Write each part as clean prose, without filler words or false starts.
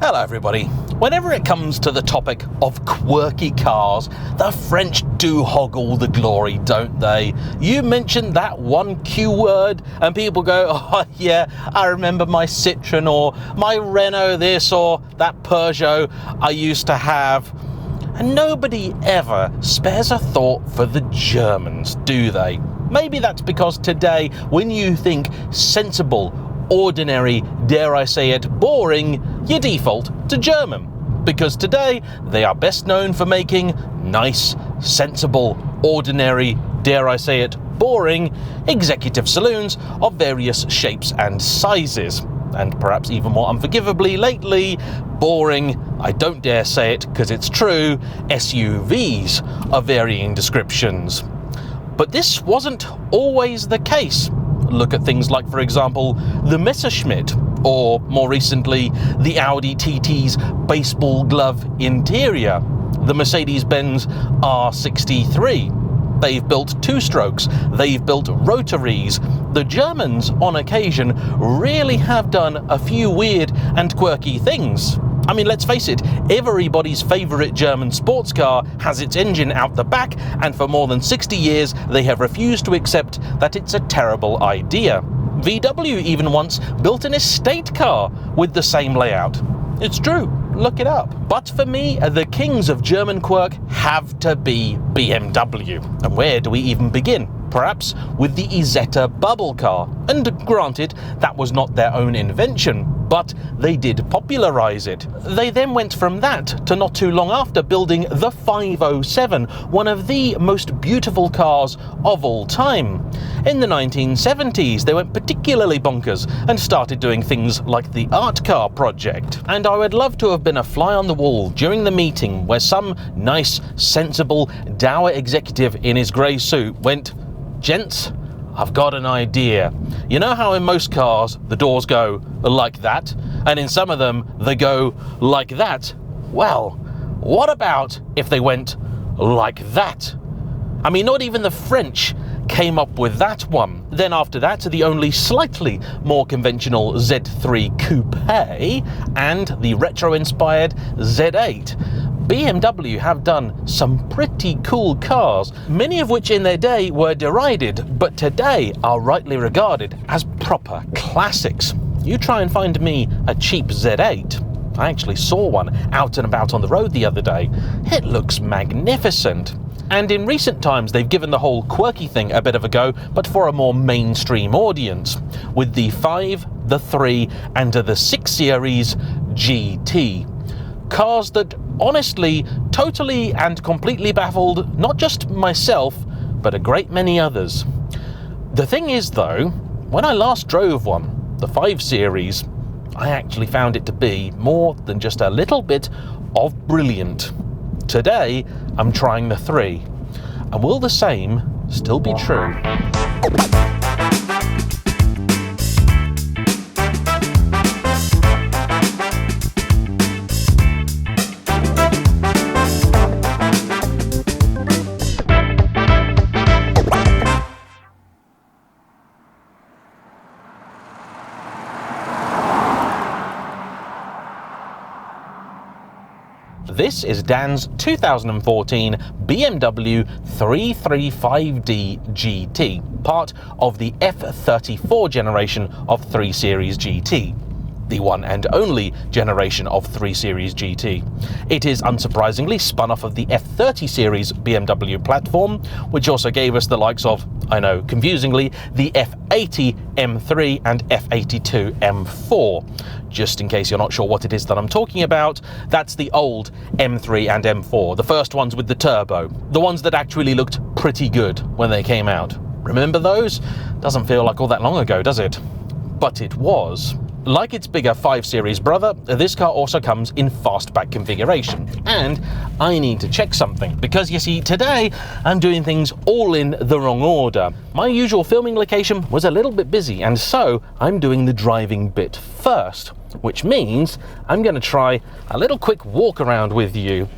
Hello everybody. Whenever it comes to the topic of quirky cars, the French do hog all the glory, don't they? You mention that one Q word and people go, oh yeah, I remember my Citroen or my Renault this or that Peugeot I used to have. And nobody ever spares a thought for the Germans, do they? Maybe that's because today, when you think sensible, ordinary, dare I say it, boring, you default to German. Because today, they are best known for making nice, sensible, ordinary, dare I say it, boring, executive saloons of various shapes and sizes. And perhaps even more unforgivably lately, boring, I don't dare say it because it's true, SUVs of varying descriptions. But this wasn't always the case. Look at things like, for example, the Messerschmitt, or more recently, the Audi TT's baseball glove interior, the Mercedes-Benz R63. They've built two-strokes, they've built rotaries. The Germans, on occasion, really have done a few weird and quirky things. I mean, let's face it, everybody's favourite German sports car has its engine out the back, and for more than 60 years they have refused to accept that it's a terrible idea. VW even once built an estate car with the same layout. It's true, look it up. But for me, the kings of German quirk have to be BMW. And where do we even begin? Perhaps with the Isetta bubble car. And granted, that was not their own invention, but they did popularise it. They then went from that to not too long after building the 507, one of the most beautiful cars of all time. In the 1970s, they went particularly bonkers and started doing things like the Art Car project. And I would love to have been a fly on the wall during the meeting where some nice, sensible, dour executive in his grey suit went, "Gents, I've got an idea. You know how in most cars the doors go like that, and in some of them they go like that? Well, what about if they went like that?" I mean, not even the French came up with that one. Then after that, the only slightly more conventional Z3 Coupe and the retro-inspired Z8. BMW have done some pretty cool cars, many of which in their day were derided, but today are rightly regarded as proper classics. You try and find me a cheap Z8. I actually saw one out and about on the road the other day. It looks magnificent. And in recent times, they've given the whole quirky thing a bit of a go, but for a more mainstream audience, with the 5, the 3, and the 6 Series GT. Cars that honestly, totally and completely baffled not just myself, but a great many others. The thing is though, when I last drove one, the 5 Series, I actually found it to be more than just a little bit of brilliant. Today, I'm trying the 3. And will the same still be true? This is Dan's 2014 BMW 335D GT, part of the F34 generation of 3 Series GT. The one and only generation of 3 Series GT. It is unsurprisingly spun off of the F30 Series BMW platform, which also gave us the likes of, I know, confusingly, the F80 M3 and F82 M4. Just in case you're not sure what it is that I'm talking about, that's the old M3 and M4, the first ones with the turbo, the ones that actually looked pretty good when they came out. Remember those? Doesn't feel like all that long ago, does it? But it was. Like its bigger 5 Series brother, this car also comes in fastback configuration. And I need to check something, because you see, today I'm doing things all in the wrong order. My usual filming location was a little bit busy, and so I'm doing the driving bit first, which means I'm going to try a little quick walk around with you.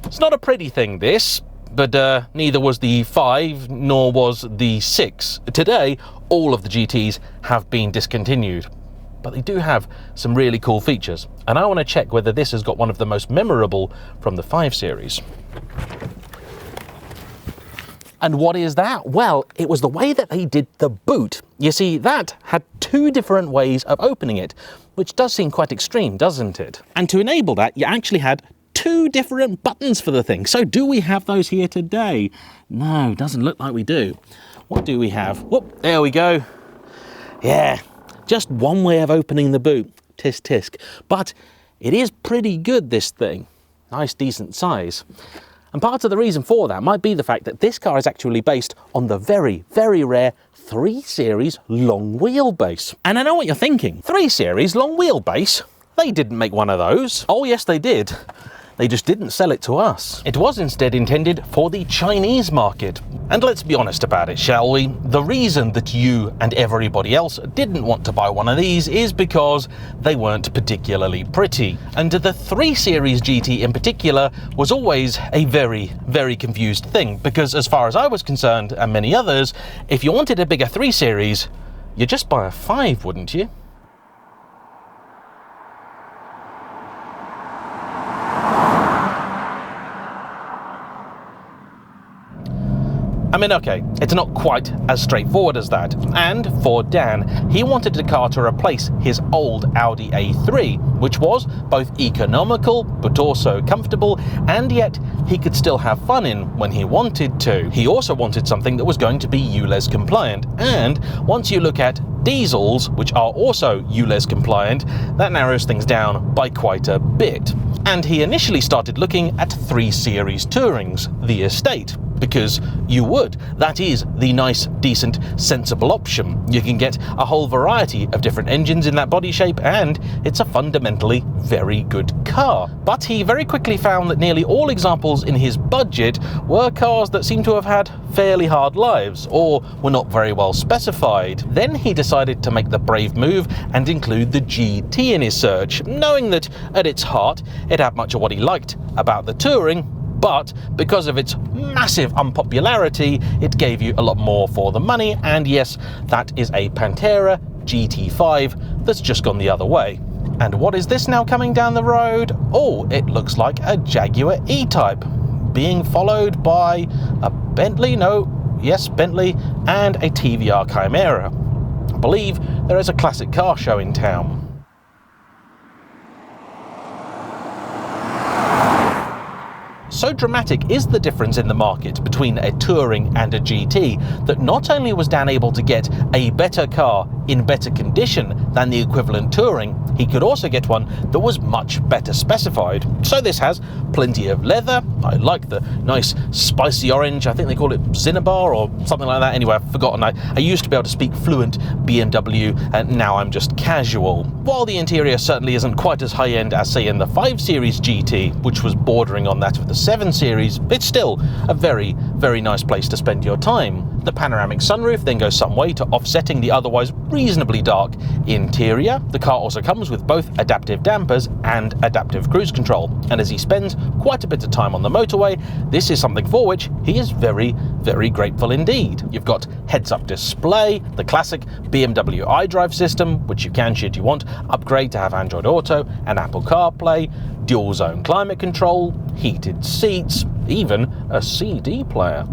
It's not a pretty thing, this, but neither was the 5 nor was the 6. Today, all of the GTs have been discontinued. but they do have some really cool features. And I want to check whether this has got one of the most memorable from the 5 Series. And what is that? Well, it was the way that they did the boot. You see, that had 2 different ways of opening it, which does seem quite extreme, doesn't it? And to enable that, you actually had 2 different buttons for the thing. So do we have those here today? No, doesn't look like we do. What do we have? Whoop, there we go. Yeah, just one way of opening the boot. Tisk tisk. But it is pretty good, this thing. Nice, decent size. And part of the reason for that might be the fact that this car is actually based on the very, very rare 3 Series long wheelbase. And I know what you're thinking. 3 Series long wheelbase? They didn't make one of those. Oh yes, they did. They just didn't sell it to us. It was instead intended for the Chinese market. And let's be honest about it, shall we? The reason that you and everybody else didn't want to buy one of these is because they weren't particularly pretty. And the 3 Series GT in particular was always a very, very confused thing, because as far as I was concerned, and many others, if you wanted a bigger 3 Series, you'd just buy a 5, wouldn't you? I mean, okay, it's not quite as straightforward as that. And for Dan, he wanted a car to replace his old Audi A3, which was both economical, but also comfortable, and yet he could still have fun in when he wanted to. He also wanted something that was going to be ULEZ compliant, and once you look at diesels, which are also ULEZ compliant, that narrows things down by quite a bit. And he initially started looking at 3 Series Tourings, the estate, because you would. That is the nice, decent, sensible option. You can get a whole variety of different engines in that body shape, and it's a fundamentally very good car. But he very quickly found that nearly all examples in his budget were cars that seemed to have had fairly hard lives, or were not very well specified. Then he decided to make the brave move and include the GT in his search, knowing that at its heart it had much of what he liked about the Touring, but because of its massive unpopularity, it gave you a lot more for the money, and yes, that is a Pantera GT5 that's just gone the other way. And what is this now coming down the road? Oh, it looks like a Jaguar E-Type, being followed by a Bentley, Bentley, and a TVR Chimera. I believe there is a classic car show in town. So dramatic is the difference in the market between a Touring and a GT that not only was Dan able to get a better car in better condition than the equivalent Touring, he could also get one that was much better specified. So this has plenty of leather. I like the nice spicy orange. I think they call it Cinnabar or something like that. Anyway, I've forgotten. I used to be able to speak fluent BMW, and now I'm just casual. While the interior certainly isn't quite as high-end as, say, in the 5 Series GT, which was bordering on that of the 7 Series, it's still a very, very nice place to spend your time. The panoramic sunroof then goes some way to offsetting the otherwise reasonably dark interior. The car also comes with both adaptive dampers and adaptive cruise control, and as he spends quite a bit of time on the motorway, this is something for which he is very, very grateful indeed. You've got heads-up display, the classic BMW iDrive system, which you can, should you want, upgrade to have Android Auto and Apple CarPlay, dual zone climate control, heated seats, even a CD player.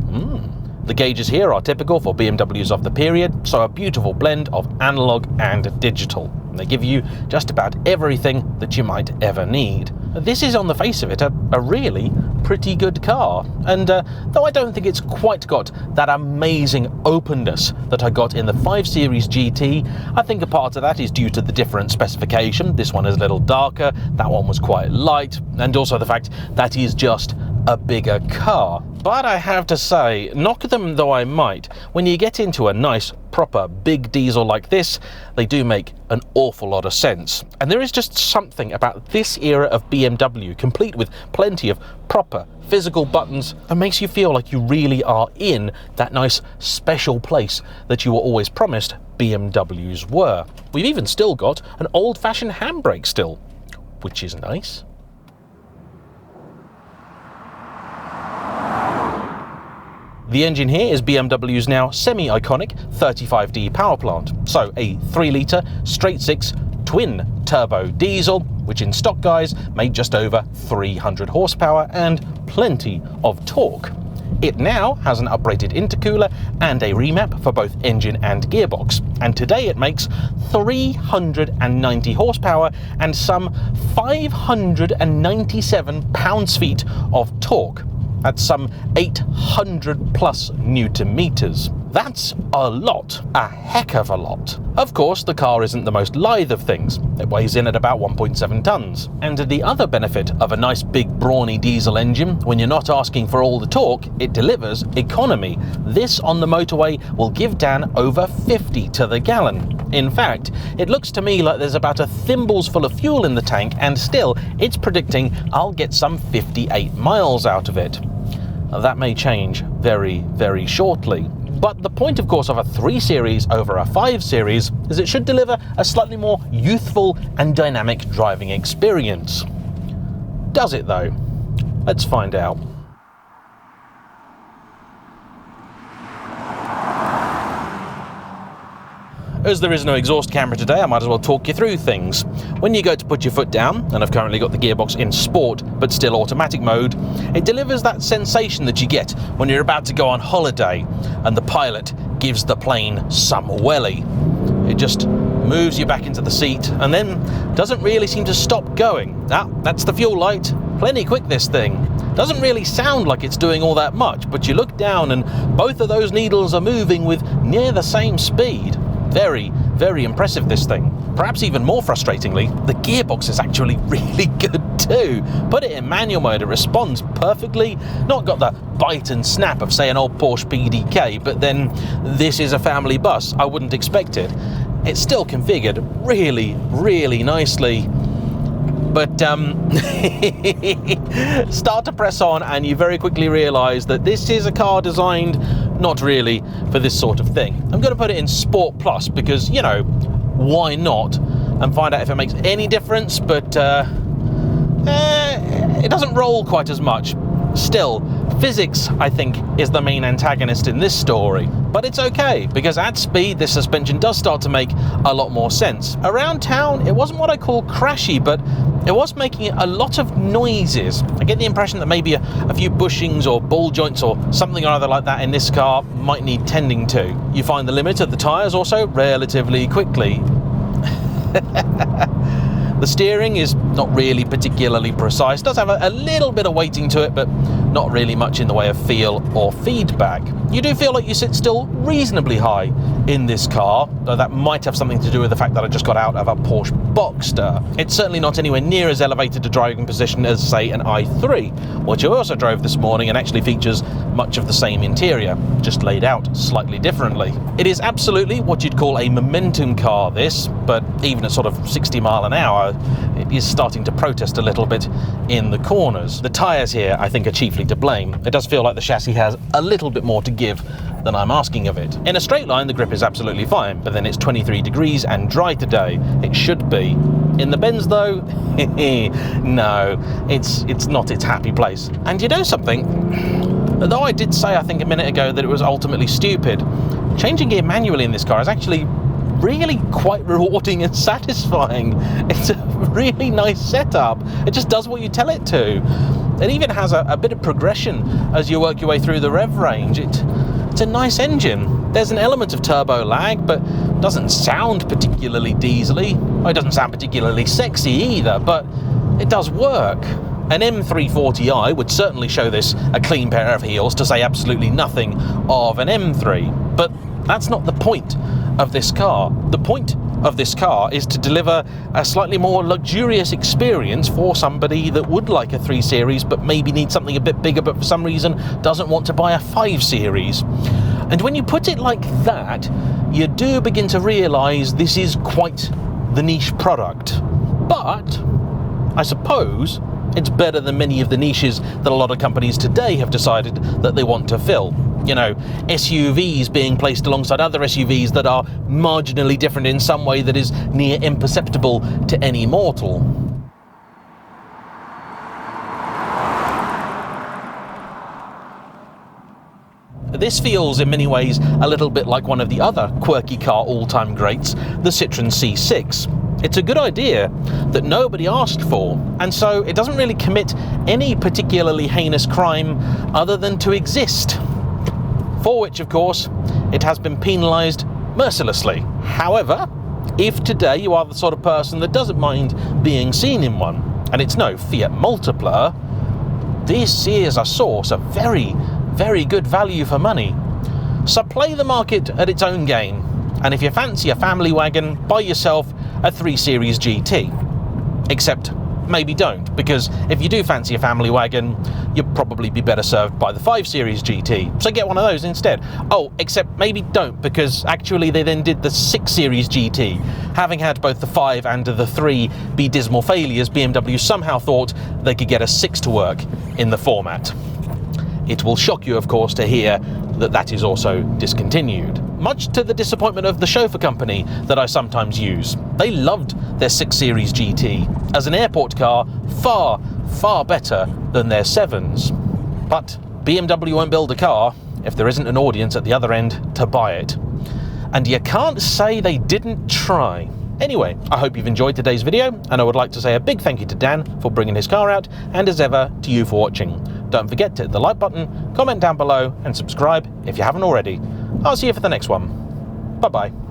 The gauges here are typical for BMWs of the period, so a beautiful blend of analog and digital. They give you just about everything that you might ever need. This is, on the face of it, a really pretty good car, and though I don't think it's quite got that amazing openness that I got in the 5 Series GT, I think a part of that is due to the different specification. This one is a little darker, that one was quite light, and also the fact that is just a bigger car. But I have to say, knock them though I might, when you get into a nice, proper, big diesel like this, they do make an awful lot of sense. And there is just something about this era of BMW, complete with plenty of proper, physical buttons, that makes you feel like you really are in that nice, special place that you were always promised BMWs were. We've even still got an old-fashioned handbrake still, which is nice. The engine here is BMW's now semi-iconic 35D power plant, so a 3-litre straight-six twin turbo diesel, which in stock guise made just over 300 horsepower and plenty of torque. It now has an upgraded intercooler and a remap for both engine and gearbox, and today it makes 390 horsepower and some 597 pounds-feet of torque. That's some 800 plus newton meters. That's a lot, a heck of a lot. Of course, the car isn't the most lithe of things. It weighs in at about 1.7 tons. And the other benefit of a nice big brawny diesel engine, when you're not asking for all the torque, it delivers economy. This on the motorway will give Dan over 50 to the gallon. In fact, it looks to me like there's about a thimbles full of fuel in the tank, and still it's predicting I'll get some 58 miles out of it. That may change very, very shortly. But the point, of course, of a 3 Series over a 5 Series is it should deliver a slightly more youthful and dynamic driving experience. Does it, though? Let's find out. As there is no exhaust camera today, I might as well talk you through things. When you go to put your foot down, and I've currently got the gearbox in sport but still automatic mode, it delivers that sensation that you get when you're about to go on holiday and the pilot gives the plane some welly. It just moves you back into the seat and then doesn't really seem to stop going. Ah, that's the fuel light. Plenty quick, this thing. Doesn't really sound like it's doing all that much, but you look down and both of those needles are moving with near the same speed. Very, very impressive, this thing. Perhaps even more frustratingly, the gearbox is actually really good too. Put it in manual mode, it responds perfectly. Not got the bite and snap of, say, an old Porsche PDK, but then this is a family bus. I wouldn't expect it. It's still configured really, really nicely. But start to press on and you very quickly realise that this is a car designed not really for this sort of thing. I'm going to put it in Sport Plus because, you know, why not? And find out if it makes any difference, but it doesn't roll quite as much. Still, physics, I think, is the main antagonist in this story. But it's okay, because at speed, this suspension does start to make a lot more sense. Around town, it wasn't what I call crashy, but it was making a lot of noises. I get the impression that maybe a few bushings or ball joints or something or other like that in this car might need tending to. You find the limit of the tyres also relatively quickly. The steering is not really particularly precise. It does have a little bit of weighting to it, but not really much in the way of feel or feedback. You do feel like you sit still reasonably high in this car, though that might have something to do with the fact that I just got out of a Porsche Boxster. It's certainly not anywhere near as elevated a driving position as, say, an i3, which I also drove this morning and actually features much of the same interior, just laid out slightly differently. It is absolutely what you'd call a momentum car, this, but even at sort of 60 mile an hour, it is starting to protest a little bit in the corners. The tyres here, I think, are chiefly to blame. It does feel like the chassis has a little bit more to give than I'm asking of it. In a straight line, the grip is absolutely fine, but then it's 23 degrees and dry today. It should be. In the bends, though, no, it's not its happy place. And you know something? Though I did say, I think a minute ago, that it was ultimately stupid, changing gear manually in this car is actually really quite rewarding and satisfying. It's a really nice setup. It just does what you tell it to. It even has a bit of progression as you work your way through the rev range. It's a nice engine. There's an element of turbo lag, but doesn't sound particularly diesely. It doesn't sound particularly sexy either, but it does work. An M340i would certainly show this a clean pair of heels, to say absolutely nothing of an M3. But that's not the point of this car. The point of this car is to deliver a slightly more luxurious experience for somebody that would like a 3 Series but maybe needs something a bit bigger, but for some reason doesn't want to buy a 5 Series. And when you put it like that, you do begin to realise this is quite the niche product. But I suppose it's better than many of the niches that a lot of companies today have decided that they want to fill. You know, SUVs being placed alongside other SUVs that are marginally different in some way that is near imperceptible to any mortal. This feels in many ways a little bit like one of the other quirky car all-time greats, the Citroën C6. It's a good idea that nobody asked for, and so it doesn't really commit any particularly heinous crime other than to exist. For which, of course, it has been penalised mercilessly. However, if today you are the sort of person that doesn't mind being seen in one, and it's no Fiat Multipla, this is a source of very, very good value for money. So play the market at its own game, and if you fancy a family wagon, buy yourself a 3 Series GT. Except maybe don't, because if you do fancy a family wagon, you'll probably be better served by the 5 Series GT, so get one of those instead. Oh, except maybe don't, because actually they then did the 6 Series GT. Having had both the 5 and the 3 be dismal failures, BMW somehow thought they could get a 6 to work in the format. It will shock you, of course, to hear that that is also discontinued, much to the disappointment of the chauffeur company that I sometimes use. They loved their 6 Series GT as an airport car, far, far better than their 7s. But BMW won't build a car if there isn't an audience at the other end to buy it. And you can't say they didn't try. Anyway, I hope you've enjoyed today's video, and I would like to say a big thank you to Dan for bringing his car out, and as ever, to you for watching. Don't forget to hit the like button, comment down below, and subscribe if you haven't already. I'll see you for the next one. Bye-bye.